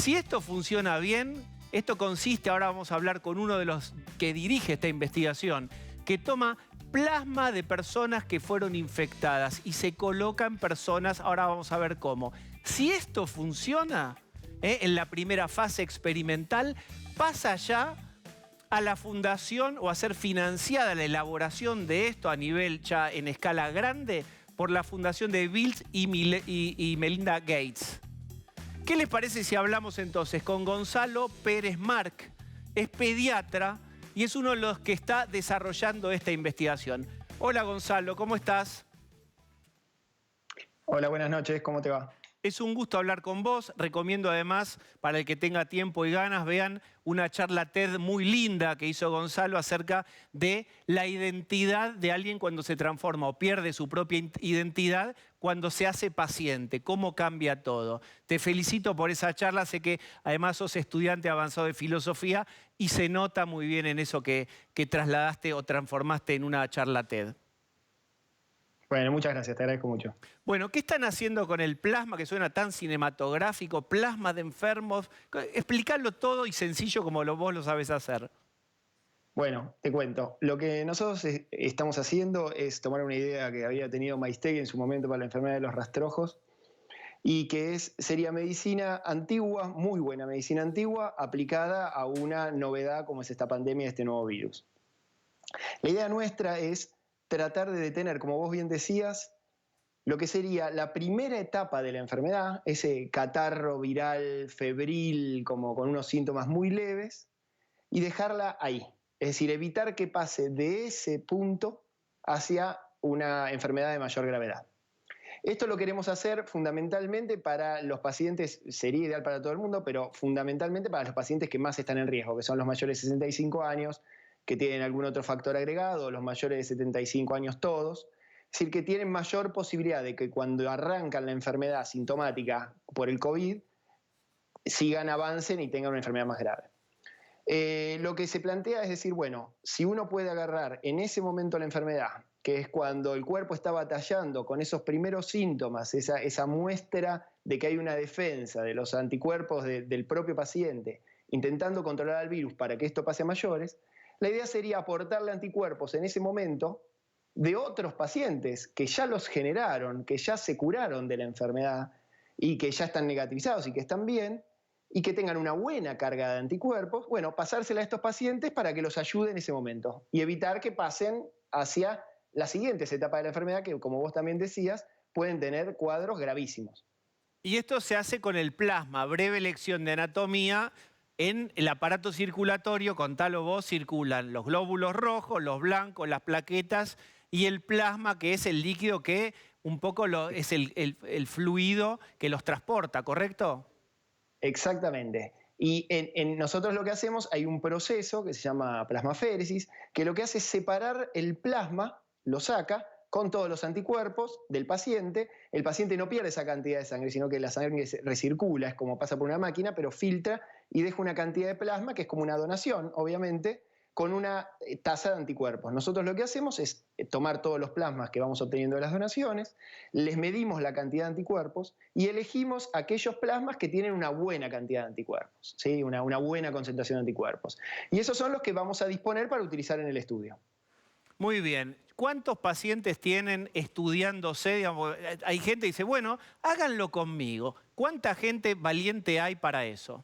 Si esto funciona bien, esto consiste, ahora vamos a hablar con uno de los que dirige esta investigación, que toma plasma de personas que fueron infectadas y se coloca en personas, ahora vamos a ver cómo. Si esto funciona, en la primera fase experimental, pasa ya a la fundación o a ser financiada la elaboración de esto a nivel ya en escala grande por la fundación de Bill y Melinda Gates. ¿Qué les parece si hablamos entonces con Gonzalo Pérez Marc? Es pediatra y es uno de los que está desarrollando esta investigación. Hola Gonzalo, ¿cómo estás? Hola, buenas noches, ¿cómo te va? Es un gusto hablar con vos. Recomiendo además, para el que tenga tiempo y ganas, vean una charla TED muy linda que hizo Gonzalo acerca de la identidad de alguien cuando se transforma o pierde su propia identidad cuando se hace paciente, cómo cambia todo. Te felicito por esa charla, sé que además sos estudiante avanzado de filosofía y se nota muy bien en eso que trasladaste o transformaste en una charla TED. Bueno, muchas gracias, te agradezco mucho. Bueno, ¿qué están haciendo con el plasma que suena tan cinematográfico? Plasma de enfermos. Explicarlo todo y sencillo como vos lo sabés hacer. Bueno, te cuento. Lo que nosotros estamos haciendo es tomar una idea que había tenido Maistegui en su momento para la enfermedad de los rastrojos y que sería medicina antigua, muy buena medicina antigua, aplicada a una novedad como es esta pandemia de este nuevo virus. La idea nuestra es tratar de detener, como vos bien decías, lo que sería la primera etapa de la enfermedad, ese catarro viral, febril, como con unos síntomas muy leves, y dejarla ahí. Es decir, evitar que pase de ese punto hacia una enfermedad de mayor gravedad. Esto lo queremos hacer fundamentalmente para los pacientes, sería ideal para todo el mundo, pero fundamentalmente para los pacientes que más están en riesgo, que son los mayores de 65 años, que tienen algún otro factor agregado, los mayores de 75 años todos. Es decir, que tienen mayor posibilidad de que cuando arrancan la enfermedad sintomática por el COVID, sigan, avancen y tengan una enfermedad más grave. Lo que se plantea es decir, bueno, si uno puede agarrar en ese momento la enfermedad, que es cuando el cuerpo está batallando con esos primeros síntomas, esa muestra de que hay una defensa de los anticuerpos del propio paciente, intentando controlar al virus para que esto pase a mayores, la idea sería aportarle anticuerpos en ese momento de otros pacientes que ya los generaron, que ya se curaron de la enfermedad y que ya están negativizados y que están bien, y que tengan una buena carga de anticuerpos, bueno, pasársela a estos pacientes para que los ayude en ese momento y evitar que pasen hacia las siguientes etapas de la enfermedad que, como vos también decías, pueden tener cuadros gravísimos. Y esto se hace con el plasma, breve lección de anatomía. En el aparato circulatorio, contalo vos, circulan los glóbulos rojos, los blancos, las plaquetas y el plasma, que es el líquido que un poco es el fluido que los transporta, ¿correcto? Exactamente. Y en nosotros lo que hacemos, hay un proceso que se llama plasmaféresis, que lo que hace es separar el plasma, lo saca con todos los anticuerpos del paciente. El paciente no pierde esa cantidad de sangre, sino que la sangre recircula, es como pasa por una máquina, pero filtra y deja una cantidad de plasma que es como una donación, obviamente, con una tasa de anticuerpos. Nosotros lo que hacemos es tomar todos los plasmas que vamos obteniendo de las donaciones, les medimos la cantidad de anticuerpos y elegimos aquellos plasmas que tienen una buena cantidad de anticuerpos, ¿sí? una buena concentración de anticuerpos. Y esos son los que vamos a disponer para utilizar en el estudio. Muy bien. ¿Cuántos pacientes tienen estudiándose? Digamos, hay gente que dice, bueno, háganlo conmigo. ¿Cuánta gente valiente hay para eso?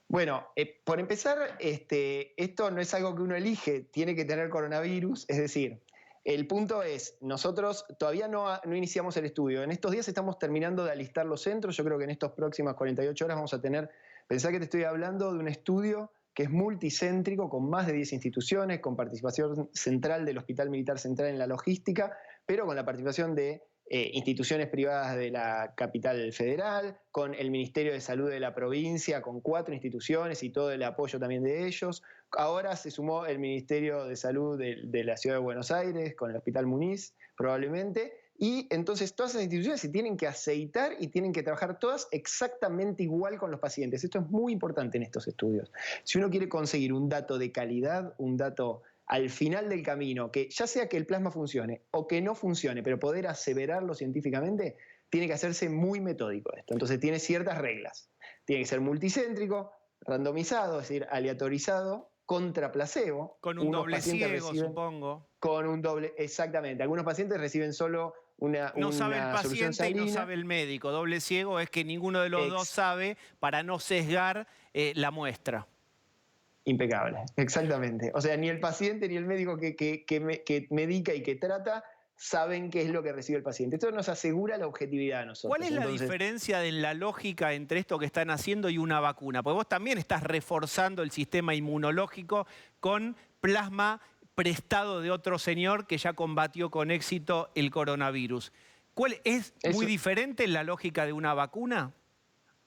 Bueno, por empezar, esto no es algo que uno elige, tiene que tener coronavirus, es decir, el punto es, nosotros todavía no iniciamos el estudio, en estos días estamos terminando de alistar los centros, yo creo que en estas próximas 48 horas vamos a tener, pensá que te estoy hablando de un estudio que es multicéntrico, con más de 10 instituciones, con participación central del Hospital Militar Central en la logística, pero con la participación de instituciones privadas de la capital federal, con el Ministerio de Salud de la provincia, con 4 instituciones y todo el apoyo también de ellos. Ahora se sumó el Ministerio de Salud de la Ciudad de Buenos Aires, con el Hospital Muniz, probablemente. Y entonces todas esas instituciones se tienen que aceitar y tienen que trabajar todas exactamente igual con los pacientes. Esto es muy importante en estos estudios. Si uno quiere conseguir un dato de calidad, un dato al final del camino, que ya sea que el plasma funcione o que no funcione, pero poder aseverarlo científicamente, tiene que hacerse muy metódico esto. Entonces tiene ciertas reglas. tiene que ser multicéntrico, randomizado, es decir, aleatorizado, contra placebo. Con un doble ciego, supongo. Con un doble, exactamente. Algunos pacientes reciben solo no sabe el solución paciente salina. y no sabe el médico. Doble ciego es que ninguno de los dos sabe para no sesgar la muestra. Impecable, exactamente. O sea, ni el paciente ni el médico que medica y que trata saben qué es lo que recibe el paciente. Esto nos asegura la objetividad a nosotros. ¿Cuál es la diferencia en la lógica entre esto que están haciendo y una vacuna? Porque vos también estás reforzando el sistema inmunológico con plasma prestado de otro señor que ya combatió con éxito el coronavirus. ¿Es muy diferente la lógica de una vacuna?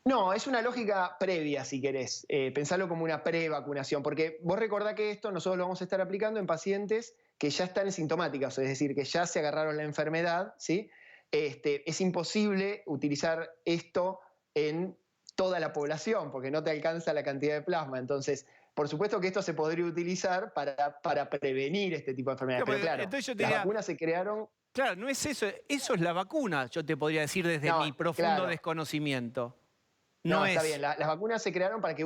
No, es una lógica previa, si querés. Pensarlo como una pre-vacunación, porque vos recordá que esto nosotros lo vamos a estar aplicando en pacientes que ya están sintomáticos, es decir, que ya se agarraron la enfermedad, ¿sí? Es imposible utilizar esto en toda la población, porque no te alcanza la cantidad de plasma. Entonces, por supuesto que esto se podría utilizar para prevenir este tipo de enfermedades. Pero claro, las vacunas se crearon... Claro, no es eso, eso es la vacuna, yo te podría decir desde mi profundo desconocimiento. No, está bien. Las vacunas se crearon para que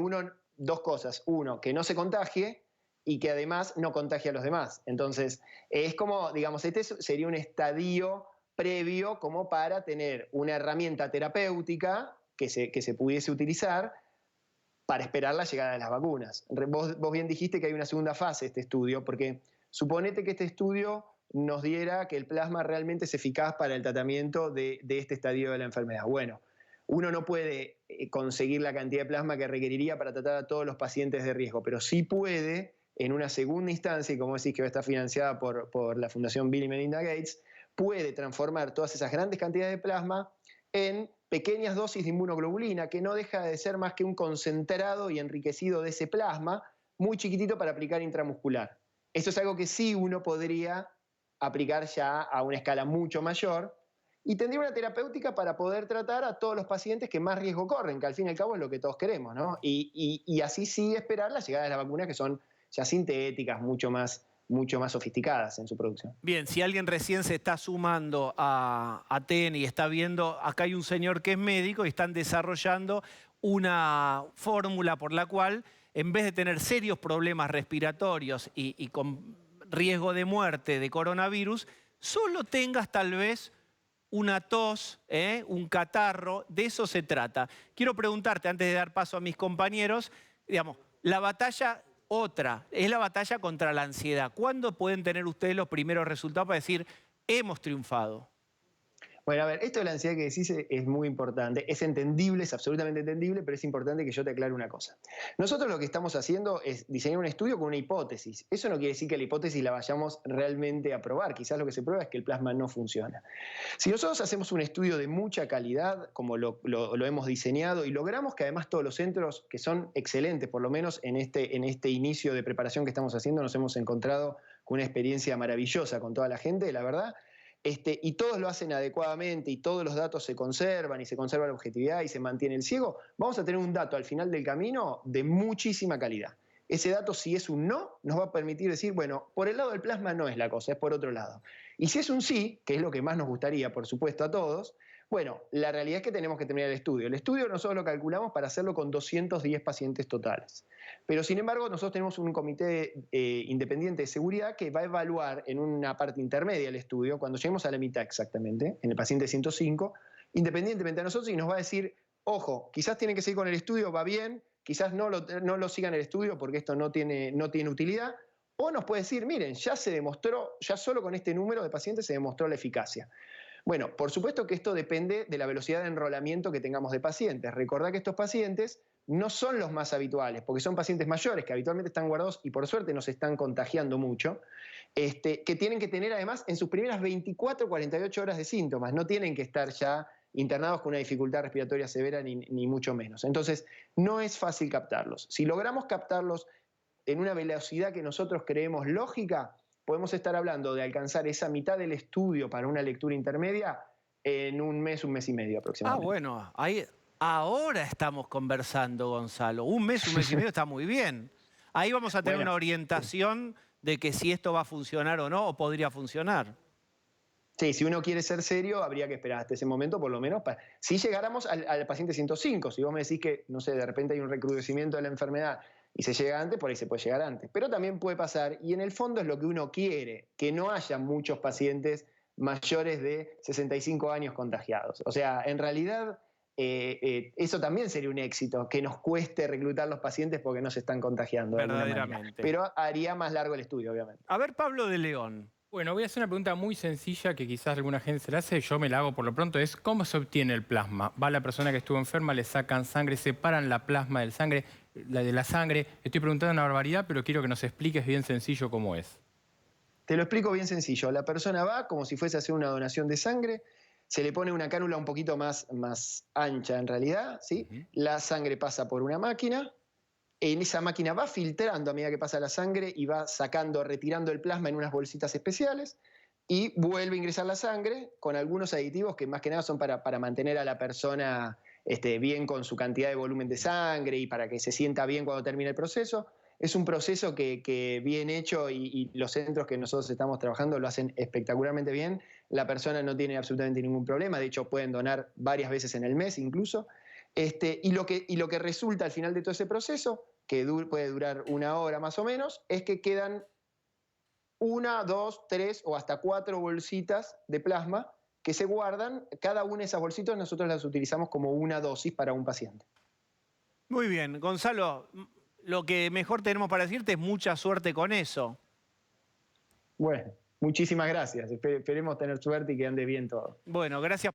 dos cosas. Uno, que no se contagie y que además no contagie a los demás. Entonces, es como, digamos, este sería un estadio previo como para tener una herramienta terapéutica que se pudiese utilizar para esperar la llegada de las vacunas. Vos bien dijiste que hay una segunda fase de este estudio, porque suponete que este estudio nos diera que el plasma realmente es eficaz para el tratamiento de este estadio de la enfermedad. Bueno, uno no puede conseguir la cantidad de plasma que requeriría para tratar a todos los pacientes de riesgo, pero sí puede, en una segunda instancia, y como decís que va a estar financiada por la Fundación Bill y Melinda Gates, puede transformar todas esas grandes cantidades de plasma en pequeñas dosis de inmunoglobulina, que no deja de ser más que un concentrado y enriquecido de ese plasma, muy chiquitito para aplicar intramuscular. Esto es algo que sí uno podría aplicar ya a una escala mucho mayor, y tendría una terapéutica para poder tratar a todos los pacientes que más riesgo corren, que al fin y al cabo es lo que todos queremos, ¿no? Y así sí esperar la llegada de las vacunas, que son ya sintéticas, mucho más sofisticadas en su producción. Bien, si alguien recién se está sumando a TN y está viendo, acá hay un señor que es médico y están desarrollando una fórmula por la cual, en vez de tener serios problemas respiratorios y con riesgo de muerte de coronavirus, solo tengas tal vez una tos, un catarro, de eso se trata. Quiero preguntarte, antes de dar paso a mis compañeros, digamos, la batalla otra es la batalla contra la ansiedad. ¿Cuándo pueden tener ustedes los primeros resultados para decir, hemos triunfado? Bueno, a ver, esto de la ansiedad que decís es muy importante, es entendible, es absolutamente entendible, pero es importante que yo te aclare una cosa. Nosotros lo que estamos haciendo es diseñar un estudio con una hipótesis. Eso no quiere decir que la hipótesis la vayamos realmente a probar. Quizás lo que se prueba es que el plasma no funciona. Si nosotros hacemos un estudio de mucha calidad, como lo hemos diseñado, y logramos que además todos los centros, que son excelentes, por lo menos en este inicio de preparación que estamos haciendo, nos hemos encontrado con una experiencia maravillosa con toda la gente, la verdad. Y todos lo hacen adecuadamente y todos los datos se conservan y se conserva la objetividad y se mantiene el ciego, vamos a tener un dato al final del camino de muchísima calidad. Ese dato, si es un no, nos va a permitir decir, bueno, por el lado del plasma no es la cosa, es por otro lado. Y si es un sí, que es lo que más nos gustaría, por supuesto, a todos, bueno, la realidad es que tenemos que terminar el estudio. El estudio nosotros lo calculamos para hacerlo con 210 pacientes totales. Pero sin embargo, nosotros tenemos un comité independiente de seguridad que va a evaluar en una parte intermedia el estudio, cuando lleguemos a la mitad exactamente, en el paciente 105, independientemente de nosotros, y nos va a decir, ojo, quizás tienen que seguir con el estudio, va bien, quizás no lo sigan el estudio porque esto no tiene utilidad, o nos puede decir, miren, ya se demostró, ya solo con este número de pacientes se demostró la eficacia. Bueno, por supuesto que esto depende de la velocidad de enrolamiento que tengamos de pacientes. Recordad que estos pacientes no son los más habituales, porque son pacientes mayores que habitualmente están guardados y por suerte nos están contagiando mucho, que tienen que tener además en sus primeras 24 o 48 horas de síntomas, no tienen que estar ya internados con una dificultad respiratoria severa ni mucho menos. Entonces, no es fácil captarlos. Si logramos captarlos en una velocidad que nosotros creemos lógica, podemos estar hablando de alcanzar esa mitad del estudio para una lectura intermedia en un mes y medio aproximadamente. Ah, bueno, ahora estamos conversando, Gonzalo. Un mes y medio está muy bien. Ahí vamos a tener una orientación de que si esto va a funcionar o no, o podría funcionar. Sí, si uno quiere ser serio, habría que esperar hasta ese momento, por lo menos, si llegáramos al paciente 105. Si vos me decís que, no sé, de repente hay un recrudecimiento de la enfermedad y se llega antes, por ahí se puede llegar antes. Pero también puede pasar, y en el fondo es lo que uno quiere, que no haya muchos pacientes mayores de 65 años contagiados. O sea, en realidad eso también sería un éxito, que nos cueste reclutar los pacientes porque no se están contagiando de alguna manera. Pero haría más largo el estudio, obviamente. A ver, Pablo de León. Bueno, voy a hacer una pregunta muy sencilla que quizás alguna gente se la hace, yo me la hago por lo pronto, es ¿cómo se obtiene el plasma? Va la persona que estuvo enferma, le sacan sangre, separan la plasma de la sangre. Estoy preguntando una barbaridad, pero quiero que nos expliques bien sencillo cómo es. Te lo explico bien sencillo. La persona va como si fuese a hacer una donación de sangre, se le pone una cánula un poquito más ancha en realidad, ¿sí? La sangre pasa por una máquina. En esa máquina va filtrando a medida que pasa la sangre y va sacando, retirando el plasma en unas bolsitas especiales y vuelve a ingresar la sangre con algunos aditivos que más que nada son para mantener a la persona bien con su cantidad de volumen de sangre y para que se sienta bien cuando termine el proceso. Es un proceso que bien hecho y los centros que nosotros estamos trabajando lo hacen espectacularmente bien. La persona no tiene absolutamente ningún problema, de hecho pueden donar varias veces en el mes incluso. Y lo que resulta al final de todo ese proceso, que puede durar 1 hora más o menos, es que quedan 1, 2, 3 o hasta 4 bolsitas de plasma que se guardan. Cada una de esas bolsitas nosotros las utilizamos como una dosis para un paciente. Muy bien, Gonzalo, lo que mejor tenemos para decirte es mucha suerte con eso. Bueno, muchísimas gracias. Esperemos tener suerte y que ande bien todo. Bueno, gracias.